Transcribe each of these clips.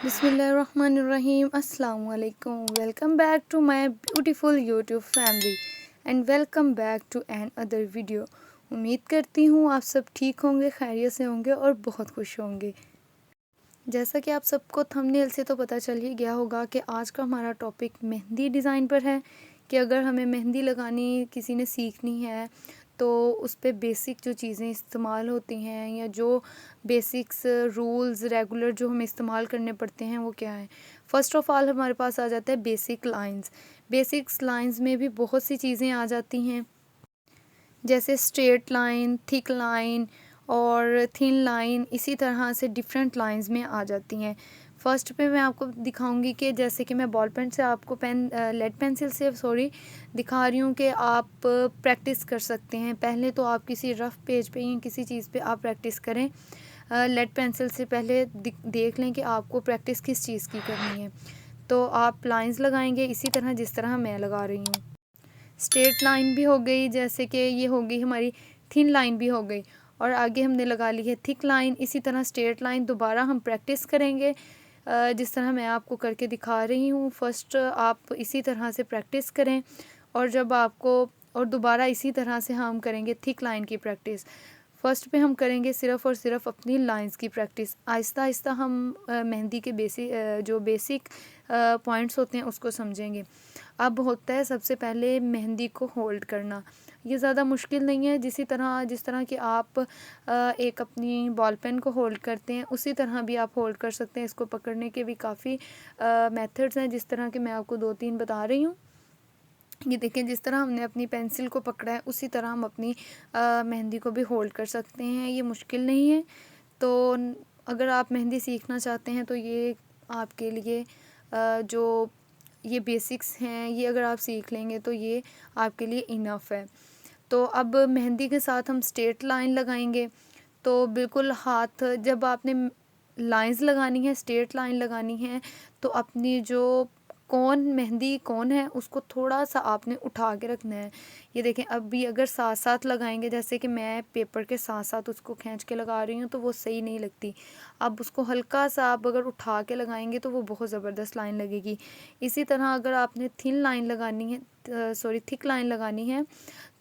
बिस्मिल्लाहिर्रहमानिर्रहीम अस्सलाम वालेकुम। Welcome back to my beautiful YouTube family and welcome back to another video. उम्मीद करती हूँ आप सब ठीक होंगे, खैरियत से होंगे और बहुत खुश होंगे। जैसा कि आप सबको थंबनेल से तो पता चल ही गया होगा कि आज का हमारा टॉपिक मेहंदी डिज़ाइन पर है कि अगर हमें मेहंदी लगानी किसी ने सीखनी है तो उस पे बेसिक जो चीज़ें इस्तेमाल होती हैं या जो बेसिक्स रूल्स रेगुलर जो हमें इस्तेमाल करने पड़ते हैं वो क्या है। फ़र्स्ट ऑफ़ ऑल हमारे पास आ जाता है बेसिक लाइंस। बेसिक्स लाइंस में भी बहुत सी चीज़ें आ जाती हैं, जैसे स्ट्रेट लाइन, थिक लाइन और थिन लाइन, इसी तरह से डिफरेंट लाइंस में आ जाती हैं। फर्स्ट पे मैं आपको दिखाऊंगी कि जैसे कि मैं बॉल पेन से आपको लेड पेंसिल से दिखा रही हूँ कि आप प्रैक्टिस कर सकते हैं। पहले तो आप किसी रफ़ पेज पे या किसी चीज़ पे आप प्रैक्टिस करें। लेड पेंसिल से पहले देख लें कि आपको प्रैक्टिस किस चीज़ की करनी है। तो आप लाइंस लगाएंगे इसी तरह जिस तरह मैं लगा रही हूँ। स्ट्रेट लाइन भी हो गई, जैसे कि ये हो गई हमारी थिन लाइन भी हो गई, और आगे हमने लगा ली है थिक लाइन। इसी तरह स्ट्रेट लाइन दोबारा हम प्रैक्टिस करेंगे जिस तरह मैं आपको करके दिखा रही हूँ। फर्स्ट आप इसी तरह से प्रैक्टिस करें और जब आपको और दोबारा इसी तरह से हम करेंगे थिक लाइन की प्रैक्टिस। फर्स्ट पे हम करेंगे सिर्फ़ और सिर्फ अपनी लाइंस की प्रैक्टिस। आहिस्ता आहिस्ता हम मेहंदी के जो बेसिक पॉइंट्स होते हैं उसको समझेंगे। अब होता है सबसे पहले मेहंदी को होल्ड करना। ये ज़्यादा मुश्किल नहीं है, जिस तरह कि आप एक अपनी बॉल पेन को होल्ड करते हैं उसी तरह भी आप होल्ड कर सकते हैं। इसको पकड़ने के भी काफ़ी मेथड्स हैं, जिस तरह के मैं आपको 2-3 बता रही हूँ। ये देखें, जिस तरह हमने अपनी पेंसिल को पकड़ा है उसी तरह हम अपनी मेहंदी को भी होल्ड कर सकते हैं। ये मुश्किल नहीं है। तो अगर आप मेहंदी सीखना चाहते हैं तो ये आपके लिए जो ये बेसिक्स हैं ये अगर आप सीख लेंगे तो ये आपके लिए इनफ है। तो अब मेहंदी के साथ हम स्ट्रेट लाइन लगाएंगे। तो बिल्कुल हाथ जब आपने लाइंस लगानी है, स्ट्रेट लाइन लगानी है, तो अपनी जो मेहंदी कौन है उसको थोड़ा सा आपने उठा के रखना है। ये देखें, अब भी अगर साथ साथ लगाएंगे, जैसे कि मैं पेपर के साथ साथ उसको खींच के लगा रही हूँ तो वो सही नहीं लगती। अब उसको हल्का सा आप अगर उठा के लगाएंगे तो वो बहुत ज़बरदस्त लाइन लगेगी। इसी तरह अगर आपने थिन लाइन लगानी है, थिक लाइन लगानी है,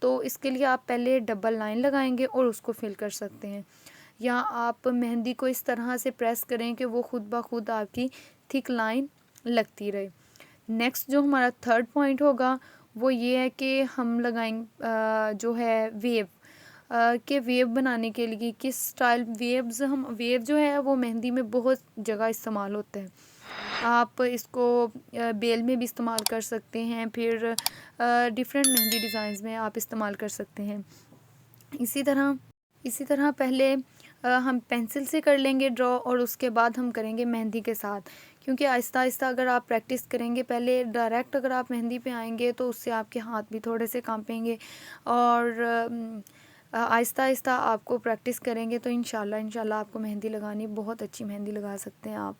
तो इसके लिए आप पहले डबल लाइन लगाएंगे और उसको फिल कर सकते हैं। या आप मेहंदी को इस तरह से प्रेस करें कि वो खुद ब खुद आपकी थिक लाइन लगती रहे। नेक्स्ट जो हमारा थर्ड पॉइंट होगा वो ये है कि हम लगाएंगे जो है वेव के वेव बनाने के लिए किस स्टाइल वेव जो है वो मेहंदी में बहुत जगह इस्तेमाल होता है। आप इसको बेल में भी इस्तेमाल कर सकते हैं, फिर डिफरेंट मेहंदी डिज़ाइंस में आप इस्तेमाल कर सकते हैं। इसी तरह पहले हम पेंसिल से कर लेंगे ड्रॉ और उसके बाद हम करेंगे मेहंदी के साथ। क्योंकि आहिस्ता आहिस्ता अगर आप प्रैक्टिस करेंगे, पहले डायरेक्ट अगर आप मेहंदी पे आएंगे तो उससे आपके हाथ भी थोड़े से कांपेंगे, और आहिस्ता आहिस्ता आपको प्रैक्टिस करेंगे तो इंशाल्लाह आपको मेहंदी लगानी, बहुत अच्छी मेहंदी लगा सकते हैं आप।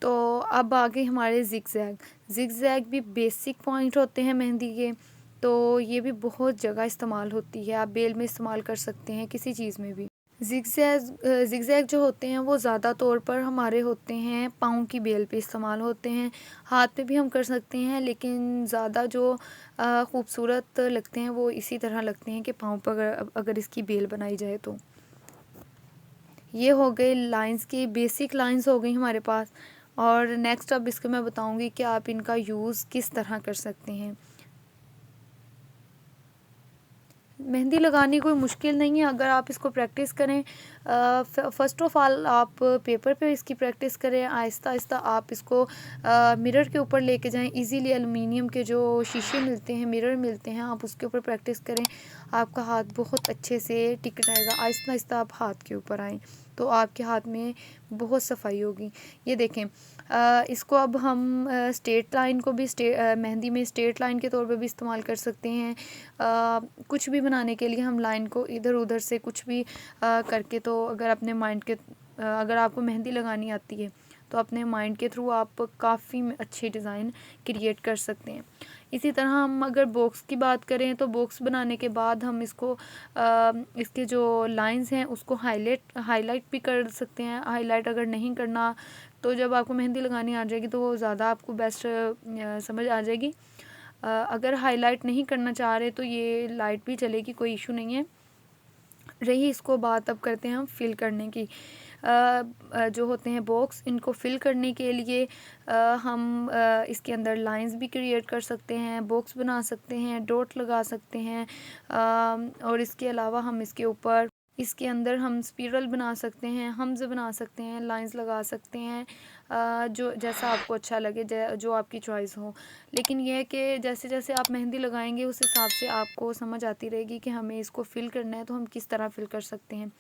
तो अब आगे हमारे ज़िगज़ैग भी बेसिक पॉइंट होते हैं मेहंदी के। तो ये भी बहुत जगह इस्तेमाल होती है, आप बेल में इस्तेमाल कर सकते हैं, किसी चीज़ में भी। ज़िगज़ैग जो होते हैं वो ज़्यादा तौर पर हमारे होते हैं पाँव की बेल पे इस्तेमाल होते हैं। हाथ पे भी हम कर सकते हैं, लेकिन ज़्यादा जो ख़ूबसूरत लगते हैं वो इसी तरह लगते हैं कि पाँव पर अगर इसकी बेल बनाई जाए तो। ये हो गए लाइंस की बेसिक लाइंस हो गई हमारे पास। और नेक्स्ट अब इसके मैं बताऊंगी कि आप इनका यूज़ किस तरह कर सकते हैं। मेहंदी लगानी कोई मुश्किल नहीं है अगर आप इसको प्रैक्टिस करें। फ़र्स्ट ऑफ़ ऑल आप पेपर पे इसकी प्रैक्टिस करें। आहिस्ता आहिस्ता आप इसको मिरर के ऊपर लेके जाएं। इजीली एलुमिनियम के जो शीशे मिलते हैं, मिरर मिलते हैं, आप उसके ऊपर प्रैक्टिस करें। आपका हाथ बहुत अच्छे से टिक जाएगा। आहिस्ता आहिस्ता आप हाथ के ऊपर आएँ तो आपके हाथ में बहुत सफाई होगी। ये देखें, इसको अब हम स्ट्रेट लाइन को भी मेहंदी में स्ट्रेट लाइन के तौर पे भी इस्तेमाल कर सकते हैं। कुछ भी बनाने के लिए हम लाइन को इधर उधर से कुछ भी करके, तो अगर अपने माइंड के अगर आपको मेहंदी लगानी आती है तो अपने माइंड के थ्रू आप काफ़ी अच्छे डिज़ाइन क्रिएट कर सकते हैं। इसी तरह हम अगर बॉक्स की बात करें तो बॉक्स बनाने के बाद हम इसके जो लाइंस हैं उसको हाईलाइट भी कर सकते हैं। हाईलाइट अगर नहीं करना तो जब आपको मेहंदी लगानी आ जाएगी तो वो ज़्यादा आपको बेस्ट समझ आ जाएगी। अगर हाईलाइट नहीं करना चाह रहे तो ये लाइट भी चलेगी, कोई इशू नहीं है। रही इसको बात, अब करते हैं हम फिल करने की। जो होते हैं बॉक्स, इनको फिल करने के लिए हम इसके अंदर लाइंस भी क्रिएट कर सकते हैं, बॉक्स बना सकते हैं, डॉट लगा सकते हैं, और इसके अलावा हम इसके अंदर हम स्पिरल बना सकते हैं, हम्स बना सकते हैं, लाइंस लगा सकते हैं, जो जैसा आपको अच्छा लगे, जो आपकी चॉइस हो। लेकिन यह है कि जैसे जैसे आप मेहंदी लगाएंगे उस हिसाब से आपको समझ आती रहेगी कि हमें इसको फिल करना है तो हम किस तरह फिल कर सकते हैं।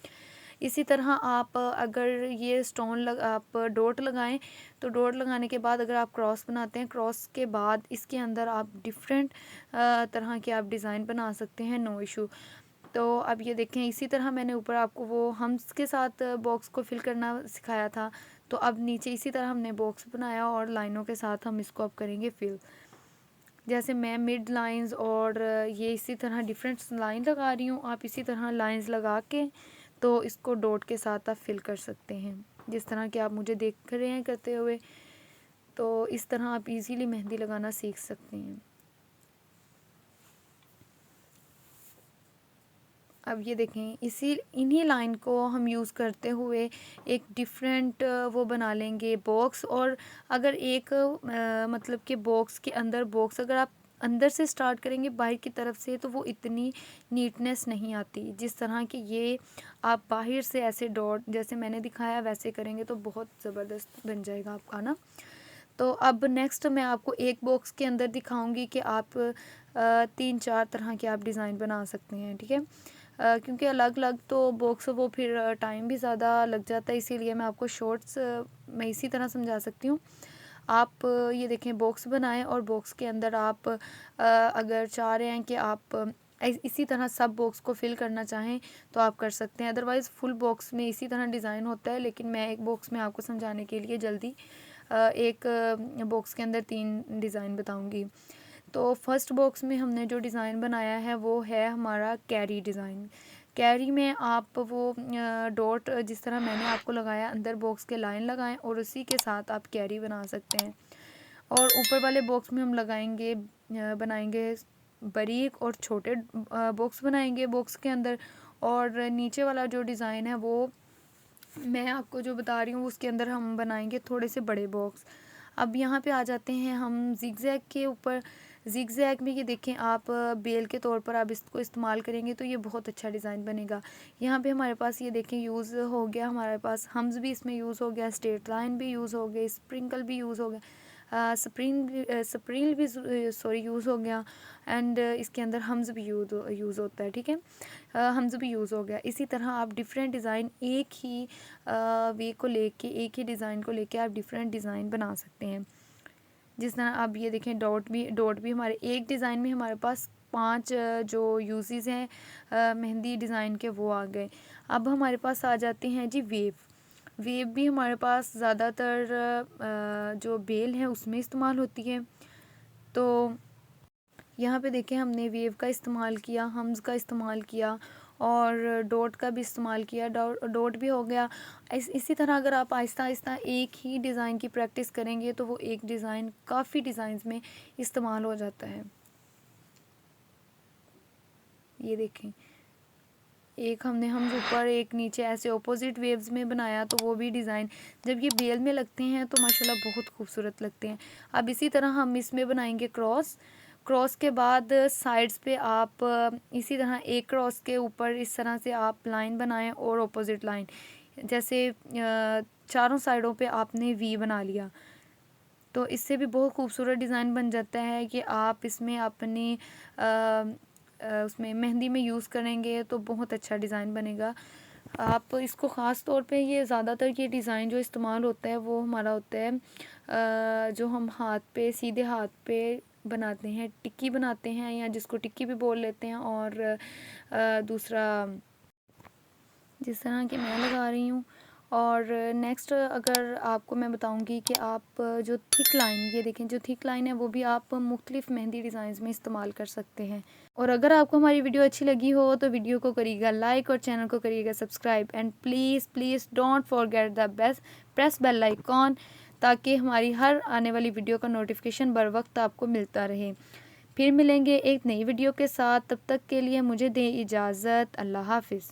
इसी तरह आप अगर ये आप डॉट लगाएं तो डॉट लगाने के बाद अगर आप क्रॉस बनाते हैं, क्रॉस के बाद इसके अंदर आप डिफरेंट तरह के आप डिज़ाइन बना सकते हैं, नो इशू। तो अब ये देखें, इसी तरह मैंने ऊपर आपको वो हम्स के साथ बॉक्स को फिल करना सिखाया था, तो अब नीचे इसी तरह हमने बॉक्स बनाया और लाइनों के साथ हम इसको अब करेंगे फिल। जैसे मैं मिड लाइंस और ये इसी तरह डिफरेंट लाइन लगा रही हूँ, आप इसी तरह लाइंस लगा के तो इसको डॉट के साथ आप फिल कर सकते हैं, जिस तरह कि आप मुझे देख रहे हैं करते हुए। तो इस तरह आप इजीली मेहंदी लगाना सीख सकते हैं। अब ये देखें, इन्हीं लाइन को हम यूज़ करते हुए एक डिफरेंट वो बना लेंगे बॉक्स। और अगर एक मतलब कि बॉक्स के अंदर बॉक्स अगर आप अंदर से स्टार्ट करेंगे बाहर की तरफ से तो वो इतनी नीटनेस नहीं आती। जिस तरह कि ये आप बाहर से ऐसे डॉट जैसे मैंने दिखाया वैसे करेंगे तो बहुत ज़बरदस्त बन जाएगा आपका ना। तो अब नेक्स्ट मैं आपको एक बॉक्स के अंदर दिखाऊंगी कि आप 3-4 तरह के आप डिज़ाइन बना सकते हैं, ठीक है। क्योंकि अलग अलग तो बॉक्स वो फिर टाइम भी ज़्यादा लग जाता है, इसीलिए मैं आपको शॉर्ट्स में इसी तरह समझा सकती हूँ। आप ये देखें, बॉक्स बनाएं और बॉक्स के अंदर आप अगर चाह रहे हैं कि आप इसी तरह सब बॉक्स को फिल करना चाहें तो आप कर सकते हैं। अदरवाइज़ फुल बॉक्स में इसी तरह डिज़ाइन होता है, लेकिन मैं एक बॉक्स में आपको समझाने के लिए जल्दी एक बॉक्स के अंदर 3 डिज़ाइन बताऊंगी। तो फर्स्ट बॉक्स में हमने जो डिज़ाइन बनाया है वो है हमारा कैरी डिज़ाइन। कैरी में आप वो डॉट जिस तरह मैंने आपको लगाया अंदर बॉक्स के लाइन लगाएं और उसी के साथ आप कैरी बना सकते हैं। और ऊपर वाले बॉक्स में हम बनाएंगे बारीक और छोटे बॉक्स बनाएंगे बॉक्स के अंदर। और नीचे वाला जो डिज़ाइन है वो मैं आपको जो बता रही हूँ उसके अंदर हम बनाएंगे थोड़े से बड़े बॉक्स। अब यहाँ पे आ जाते हैं हम जिगजैग के ऊपर। जिगजैग में ये देखें, आप बेल के तौर पर आप इसको इस्तेमाल करेंगे तो ये बहुत अच्छा डिज़ाइन बनेगा। यहाँ पे हमारे पास ये देखें यूज़ हो गया, हमारे पास हम्स भी इसमें यूज़ हो गया, स्ट्रेट लाइन भी यूज़ हो गया, स्प्रिंकल भी यूज़ हो गया, स्प्रिंग भी सॉरी यूज़ हो गया, एंड इसके अंदर हम्स भी यूज़ होता है, ठीक है। हम्स भी यूज़ हो गया। इसी तरह आप डिफरेंट डिज़ाइन एक ही वे को लेके, एक ही डिज़ाइन को लेके आप डिफरेंट डिज़ाइन बना सकते हैं। जिस तरह आप ये देखें, डॉट भी हमारे एक डिज़ाइन में हमारे पास 5 जो यूजेस हैं मेहंदी डिज़ाइन के वो आ गए। अब हमारे पास आ जाते हैं जी वेव भी हमारे पास ज़्यादातर जो बेल है उसमें इस्तेमाल होती है। तो यहाँ पे देखें, हमने वेव का इस्तेमाल किया, हम्स का इस्तेमाल किया और डॉट का भी इस्तेमाल किया। डॉट भी हो गया। इसी तरह अगर आप आहिस्ता आहिस्ता एक ही डिज़ाइन की प्रैक्टिस करेंगे तो वो एक डिज़ाइन काफ़ी डिज़ाइंस में इस्तेमाल हो जाता है। ये देखें, एक हमने हम्स ऊपर एक नीचे ऐसे ऑपोजिट वेव्स में बनाया तो वो भी डिज़ाइन जब ये बेल में लगते हैं तो माशाल्लाह बहुत खूबसूरत लगते हैं। अब इसी तरह हम इसमें बनाएंगे क्रॉस के बाद साइड्स पे आप इसी तरह एक क्रॉस के ऊपर इस तरह से आप लाइन बनाएं और ऑपोजिट लाइन, जैसे चारों साइडों पे आपने वी बना लिया तो इससे भी बहुत खूबसूरत डिज़ाइन बन जाता है कि आप इसमें अपनी उसमें मेहंदी में यूज़ करेंगे तो बहुत अच्छा डिज़ाइन बनेगा। आप इसको ख़ास तौर पे ये ज़्यादातर ये डिज़ाइन जो इस्तेमाल होता है वो हमारा होता है जो हम सीधे हाथ पे बनाते हैं, टिक्की बनाते हैं या जिसको टिक्की भी बोल लेते हैं। और दूसरा जिस तरह की मैं लगा रही हूँ, और नेक्स्ट अगर आपको मैं बताऊंगी कि आप जो थिक लाइन, ये देखें जो थिक लाइन है वो भी आप मुख्तलिफ मेहंदी डिज़ाइंस में इस्तेमाल कर सकते हैं। और अगर आपको हमारी वीडियो अच्छी लगी हो तो वीडियो को करिएगा लाइक और चैनल को करिएगा subscribe. And please please don't forget the best press bell icon, ताकि हमारी हर आने वाली वीडियो का नोटिफिकेशन बर वक्त आपको मिलता रहे। फिर मिलेंगे एक नई वीडियो के साथ, तब तक के लिए मुझे दें इजाज़त। अल्लाह हाफिज़।